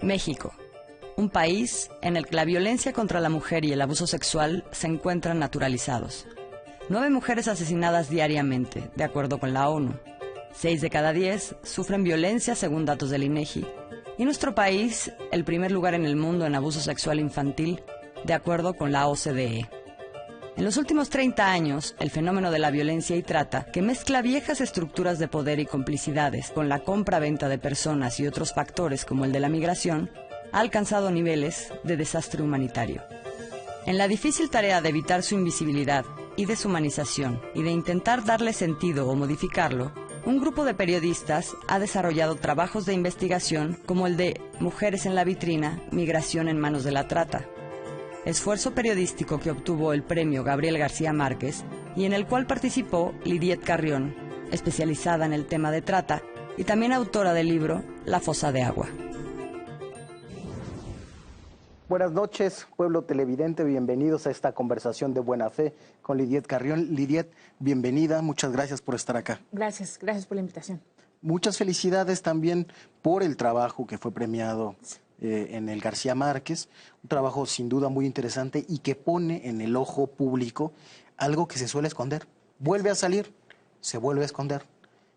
México, un país en el que la violencia contra la mujer y el abuso sexual se encuentran naturalizados. 9 mujeres asesinadas diariamente, de acuerdo con la ONU. 6 de cada 10 sufren violencia según datos del INEGI. Y nuestro país, el primer lugar en el mundo en abuso sexual infantil, de acuerdo con la OCDE. En los últimos 30 años, el fenómeno de la violencia y trata, que mezcla viejas estructuras de poder y complicidades con la compra-venta de personas y otros factores como el de la migración, ha alcanzado niveles de desastre humanitario. En la difícil tarea de evitar su invisibilidad y deshumanización y de intentar darle sentido o modificarlo, un grupo de periodistas ha desarrollado trabajos de investigación como el de Mujeres en la vitrina, migración en manos de la trata. Esfuerzo periodístico que obtuvo el premio Gabriel García Márquez y en el cual participó Lidiet Carrión, especializada en el tema de trata y también autora del libro La fosa de agua. Buenas noches, pueblo televidente, bienvenidos a esta conversación de buena fe con Lidiet Carrión. Lidiet, bienvenida, muchas gracias por estar acá. Gracias por la invitación. Muchas felicidades también por el trabajo que fue premiado en el García Márquez, un trabajo sin duda muy interesante y que pone en el ojo público algo que se suele esconder. Vuelve a salir, se vuelve a esconder.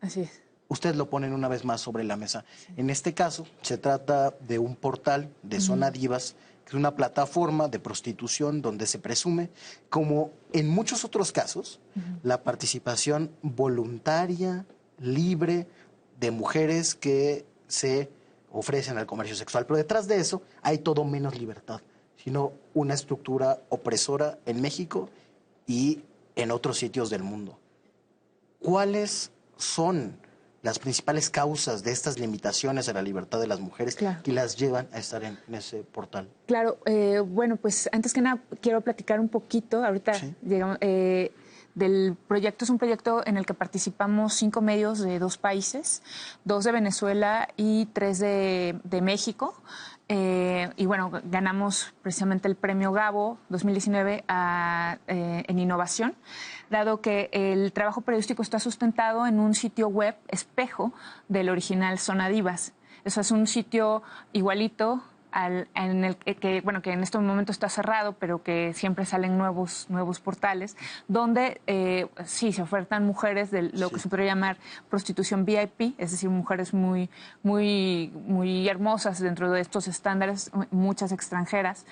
Así es. Usted lo ponen una vez más sobre la mesa. Sí. En este caso, se trata de un portal de Zona Divas, que es una plataforma de prostitución donde se presume, como en muchos otros casos, la participación voluntaria, libre, de mujeres que se ofrecen al comercio sexual. Pero detrás de eso hay todo menos libertad, sino una estructura opresora en México y en otros sitios del mundo. ¿Cuáles son las principales causas de estas limitaciones a la libertad de las mujeres que las llevan a estar en ese portal? Claro, bueno, pues antes que nada quiero platicar un poquito, ahorita llegamos, del proyecto. Es un proyecto en el que participamos 5 medios de 2 países, 2 de Venezuela y 3 de México. Y bueno, ganamos precisamente el premio Gabo 2019 en innovación, dado que el trabajo periodístico está sustentado en un sitio web espejo del original Zona Divas. Eso es un sitio igualito en el que, bueno, que en este momento está cerrado, pero que siempre salen nuevos portales, donde sí se ofertan mujeres de lo que se podría llamar prostitución VIP, es decir, mujeres muy hermosas dentro de estos estándares, muchas extranjeras.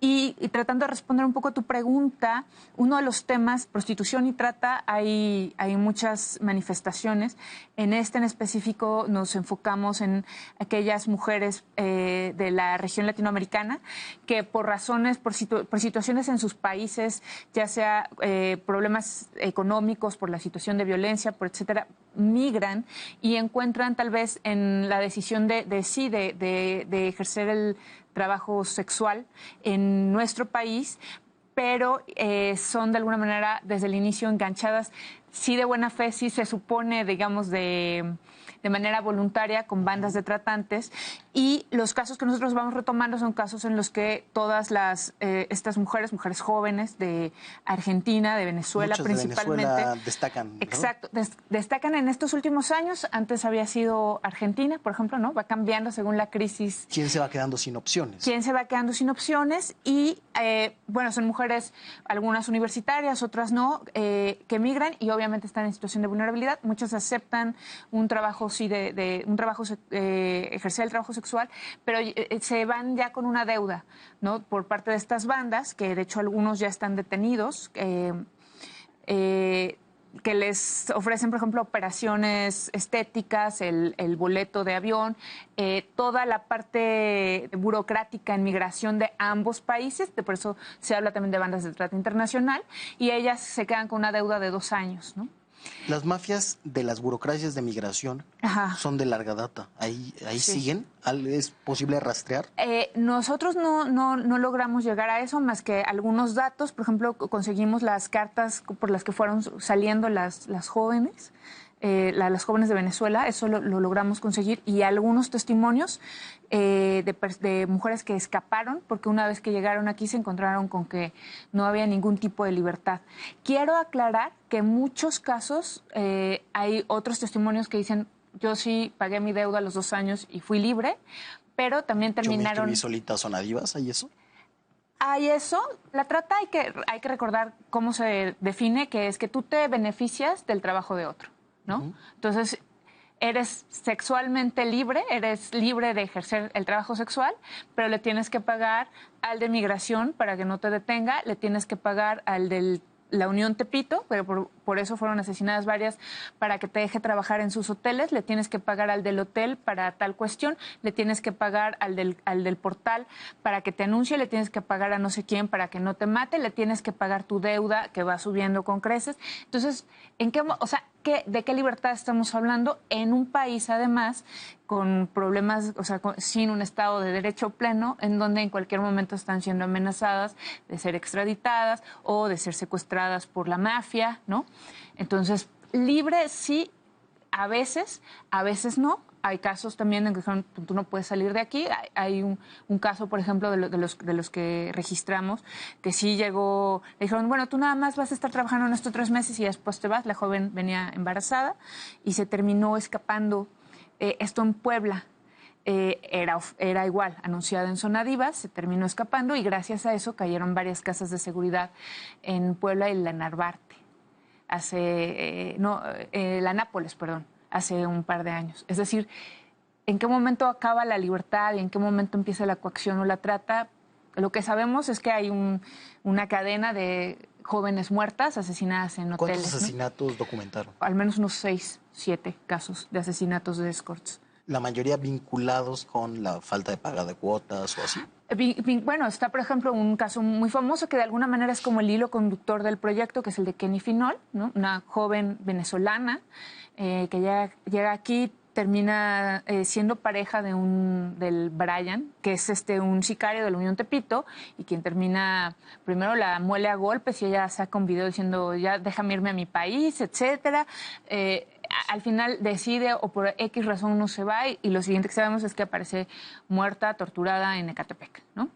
Y tratando de responder un poco a tu pregunta, uno de los temas, prostitución y trata, hay muchas manifestaciones. En específico nos enfocamos en aquellas mujeres de la región latinoamericana que por razones, por situaciones en sus países, ya sea problemas económicos, por la situación de violencia, por etcétera, migran y encuentran tal vez en la decisión de ejercer el trabajo sexual en nuestro país, pero son de alguna manera desde el inicio enganchadas, sí de buena fe, sí se supone, digamos, de manera voluntaria con bandas de tratantes, y los casos que nosotros vamos retomando son casos en los que todas estas mujeres jóvenes de Argentina, de Venezuela principalmente, de Venezuela destacan, ¿no? Exacto, destacan en estos últimos años. Antes había sido Argentina, por ejemplo, ¿no? Va cambiando según la crisis. ¿Quién se va quedando sin opciones? ¿Quién se va quedando sin opciones? Y bueno, son mujeres, algunas universitarias, otras no, que migran y obviamente están en situación de vulnerabilidad. Muchas aceptan un trabajo, sí, ejercer el trabajo sexual, pero se van ya con una deuda, ¿no? Por parte de estas bandas, que de hecho algunos ya están detenidos, que les ofrecen, por ejemplo, operaciones estéticas, el boleto de avión, toda la parte burocrática en migración de ambos países, por eso se habla también de bandas de trata internacional, y ellas se quedan con una deuda de 2 años, ¿no? Las mafias de las burocracias de migración son de larga data. ¿Ahí siguen? ¿Es posible rastrear? Nosotros no logramos llegar a eso, más que algunos datos. Por ejemplo, conseguimos las cartas por las que fueron saliendo las jóvenes. Las jóvenes de Venezuela, eso lo logramos conseguir, y algunos testimonios de mujeres que escaparon porque una vez que llegaron aquí se encontraron con que no había ningún tipo de libertad. Quiero aclarar que en muchos casos hay otros testimonios que dicen: yo sí pagué mi deuda a los 2 años y fui libre, pero también terminaron... Yo me solitas Zona Divas, ¿hay eso? Hay eso. La trata hay que recordar cómo se define, que es que tú te beneficias del trabajo de otro, ¿no? Entonces, eres sexualmente libre, eres libre de ejercer el trabajo sexual, pero le tienes que pagar al de migración para que no te detenga, le tienes que pagar al de la Unión Tepito, pero por eso fueron asesinadas varias, para que te deje trabajar en sus hoteles, le tienes que pagar al del hotel para tal cuestión, le tienes que pagar al del portal para que te anuncie, le tienes que pagar a no sé quién para que no te mate, le tienes que pagar tu deuda que va subiendo con creces. Entonces, ¿de qué libertad estamos hablando en un país, además, con problemas, sin un Estado de derecho pleno, en donde en cualquier momento están siendo amenazadas de ser extraditadas o de ser secuestradas por la mafia, ¿no? Entonces, libre sí, a veces no. Hay casos también en que tú no puedes salir de aquí. Hay un caso, por ejemplo, de los que registramos, que sí llegó, le dijeron, bueno, tú nada más vas a estar trabajando en estos 3 meses y después te vas. La joven venía embarazada y se terminó escapando. Esto en Puebla. Era igual, anunciada en Zona Divas, se terminó escapando y gracias a eso cayeron varias casas de seguridad en Puebla y la Narvarte. La Nápoles, perdón, hace un par de años. Es decir, ¿en qué momento acaba la libertad y en qué momento empieza la coacción o la trata? Lo que sabemos es que hay una cadena de jóvenes muertas asesinadas en hoteles. ¿Cuántos asesinatos documentaron? Al menos unos 6, 7 casos de asesinatos de escorts. ¿La mayoría vinculados con la falta de paga de cuotas o así? Bueno, está, por ejemplo, un caso muy famoso que de alguna manera es como el hilo conductor del proyecto, que es el de Kenny Finol, ¿no? Una joven venezolana que llega aquí, termina siendo pareja del Brian, que es un sicario de la Unión Tepito, y quien termina, primero la muele a golpes y ella saca un video diciendo, ya déjame irme a mi país, etcétera. Al final decide, o por X razón no se va, y lo siguiente que sabemos es que aparece muerta, torturada en Ecatepec, ¿no?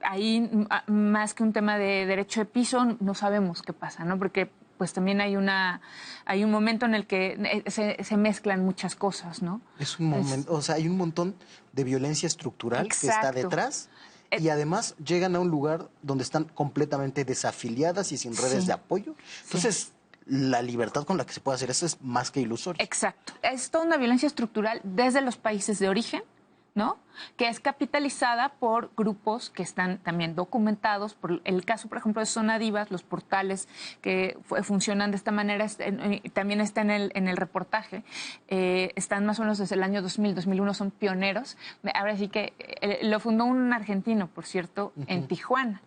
Ahí, más que un tema de derecho de piso, no sabemos qué pasa, ¿no? Porque pues también hay un momento en el que se mezclan muchas cosas, ¿no? Es un momento, hay un montón de violencia estructural. Exacto. Que está detrás. Y además llegan a un lugar donde están completamente desafiliadas y sin redes de apoyo. Entonces, la libertad con la que se puede hacer eso es más que ilusoria. Exacto. Es toda una violencia estructural desde los países de origen, ¿no? Que es capitalizada por grupos que están también documentados. Por el caso, por ejemplo, de Zona Divas, los portales que funcionan de esta manera, también está en el reportaje. Están más o menos desde el año 2000, 2001, son pioneros. Ahora sí que lo fundó un argentino, por cierto, en Tijuana.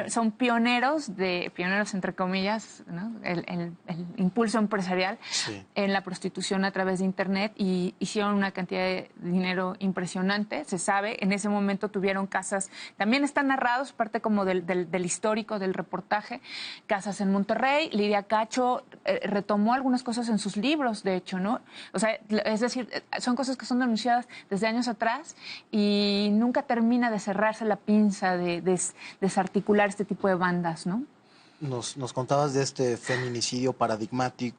Son pioneros entre comillas, ¿no? el impulso empresarial en la prostitución a través de Internet, y hicieron una cantidad de dinero impresionante. Se sabe, en ese momento tuvieron casas, también están narrados, parte como del histórico del reportaje, casas en Monterrey. Lidia Cacho retomó algunas cosas en sus libros, de hecho, ¿no? O sea, es decir, son cosas que son denunciadas desde años atrás y nunca termina de cerrarse la pinza, de desarticular este tipo de bandas, ¿no? Nos contabas de este feminicidio paradigmático.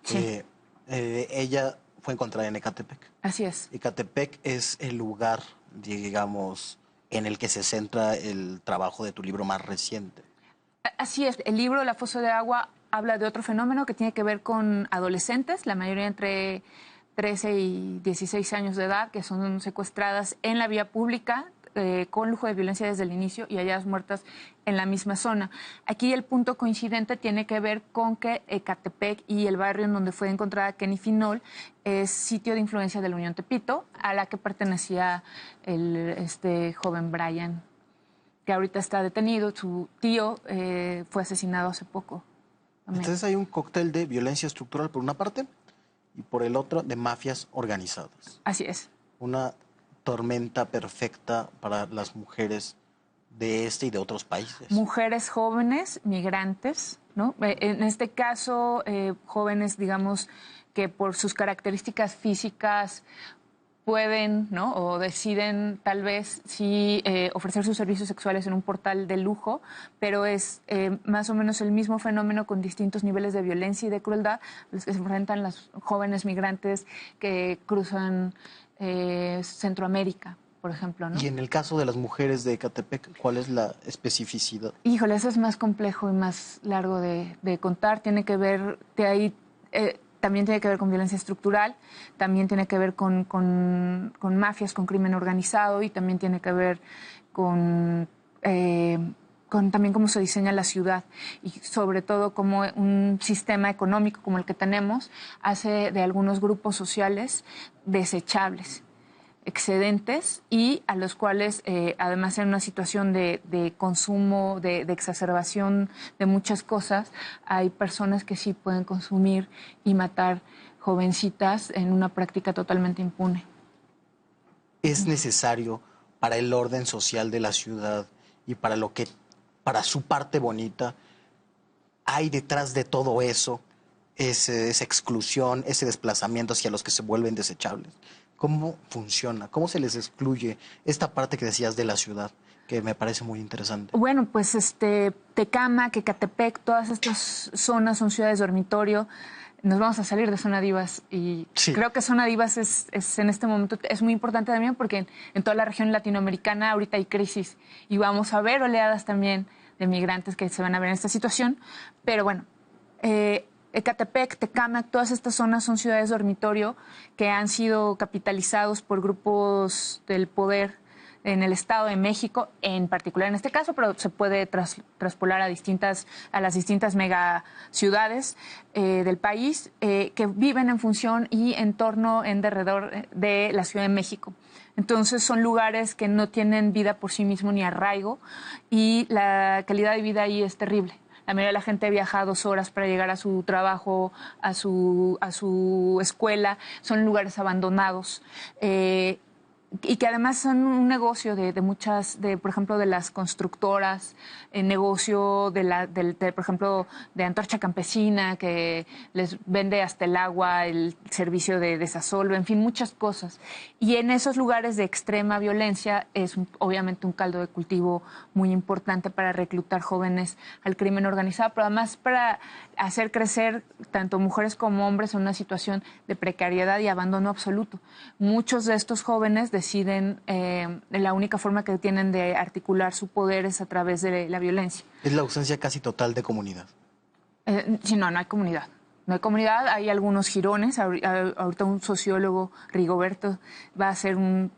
Sí. Ella fue encontrada en Ecatepec. Así es. Ecatepec es el lugar, digamos, en el que se centra el trabajo de tu libro más reciente. Así es. El libro La Fosa de Agua habla de otro fenómeno que tiene que ver con adolescentes, la mayoría entre 13 y 16 años de edad, que son secuestradas en la vía pública, con lujo de violencia desde el inicio, y halladas muertas en la misma zona. Aquí el punto coincidente tiene que ver con que Ecatepec y el barrio en donde fue encontrada Kenny Finol es sitio de influencia de la Unión Tepito, a la que pertenecía este joven Brian, que ahorita está detenido. Su tío fue asesinado hace poco también. Entonces hay un cóctel de violencia estructural por una parte y por el otro de mafias organizadas. Así es. Una tormenta perfecta para las mujeres de este y de otros países. Mujeres jóvenes, migrantes, ¿no? En este caso, jóvenes, digamos, que por sus características físicas pueden, ¿no? O deciden tal vez sí ofrecer sus servicios sexuales en un portal de lujo, pero es más o menos el mismo fenómeno con distintos niveles de violencia y de crueldad a los que se enfrentan las jóvenes migrantes que cruzan Centroamérica, por ejemplo, ¿no? Y en el caso de las mujeres de Ecatepec, ¿cuál es la especificidad? Híjole, eso es más complejo y más largo de contar. Tiene que ver, también tiene que ver con violencia estructural, también tiene que ver con mafias, con crimen organizado, y también tiene que ver con también cómo se diseña la ciudad, y sobre todo cómo un sistema económico como el que tenemos hace de algunos grupos sociales desechables, excedentes, y a los cuales, además, en una situación de consumo, de exacerbación de muchas cosas, hay personas que sí pueden consumir y matar jovencitas en una práctica totalmente impune. ¿Es necesario para el orden social de la ciudad y para su parte bonita, hay detrás de todo eso esa exclusión, ese desplazamiento hacia los que se vuelven desechables? ¿Cómo funciona? ¿Cómo se les excluye esta parte que decías de la ciudad, que me parece muy interesante? Bueno, pues Tecámac, Ecatepec, todas estas zonas son ciudades dormitorio. Nos vamos a salir de Zona Divas, y sí, creo que Zona Divas es en este momento es muy importante también, porque en toda la región latinoamericana ahorita hay crisis y vamos a ver oleadas también de migrantes que se van a ver en esta situación. Pero bueno, Ecatepec, Tecámac, todas estas zonas son ciudades dormitorio que han sido capitalizados por grupos del poder en el Estado de México, en particular en este caso, pero se puede traspolar a las distintas megaciudades del país, que viven en función y en torno, en derredor de la Ciudad de México. Entonces son lugares que no tienen vida por sí mismo ni arraigo, y la calidad de vida ahí es terrible. La mayoría de la gente viaja 2 horas para llegar a su trabajo, a su escuela. Son lugares abandonados. Y que además son un negocio de muchas, por ejemplo, de las constructoras, negocio por ejemplo, de Antorcha Campesina, que les vende hasta el agua, el servicio de desasolve, en fin, muchas cosas. Y en esos lugares de extrema violencia es obviamente un caldo de cultivo muy importante para reclutar jóvenes al crimen organizado, pero además para hacer crecer tanto mujeres como hombres en una situación de precariedad y abandono absoluto. Muchos de estos jóvenes deciden, la única forma que tienen de articular su poder es a través de la violencia. Es la ausencia casi total de comunidad. Sí, no hay comunidad. No hay comunidad, hay algunos jirones. Ahorita un sociólogo, Rigoberto,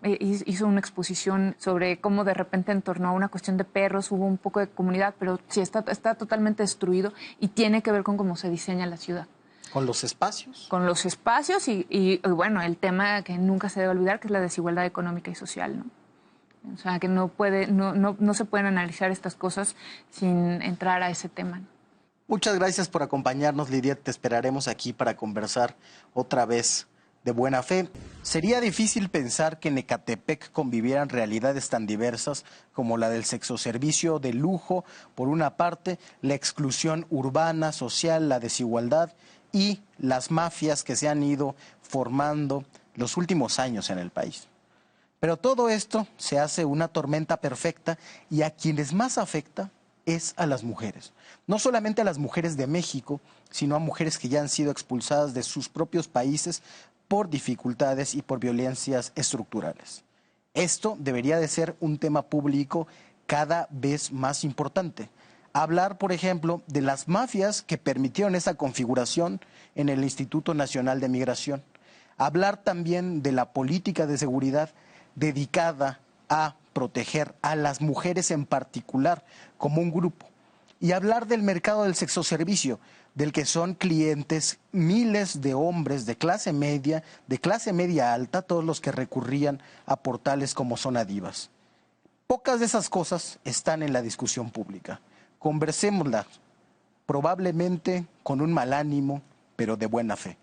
hizo una exposición sobre cómo de repente en torno a una cuestión de perros hubo un poco de comunidad, pero sí está totalmente destruido, y tiene que ver con cómo se diseña la ciudad. ¿Con los espacios? Con los espacios y bueno, el tema que nunca se debe olvidar, que es la desigualdad económica y social, ¿no? O sea, que no se pueden analizar estas cosas sin entrar a ese tema, ¿no? Muchas gracias por acompañarnos, Lidia. Te esperaremos aquí para conversar otra vez de buena fe. Sería difícil pensar que en Ecatepec convivieran realidades tan diversas como la del sexoservicio de lujo, por una parte, la exclusión urbana, social, la desigualdad y las mafias que se han ido formando los últimos años en el país. Pero todo esto se hace una tormenta perfecta, y a quienes más afecta es a las mujeres. No solamente a las mujeres de México, sino a mujeres que ya han sido expulsadas de sus propios países por dificultades y por violencias estructurales. Esto debería de ser un tema público cada vez más importante. Hablar, por ejemplo, de las mafias que permitieron esa configuración en el Instituto Nacional de Migración. Hablar también de la política de seguridad dedicada a proteger a las mujeres en particular como un grupo. Y hablar del mercado del sexoservicio, del que son clientes miles de hombres de clase media alta, todos los que recurrían a portales como Zona Divas. Pocas de esas cosas están en la discusión pública. Conversémoslas, probablemente con un mal ánimo, pero de buena fe.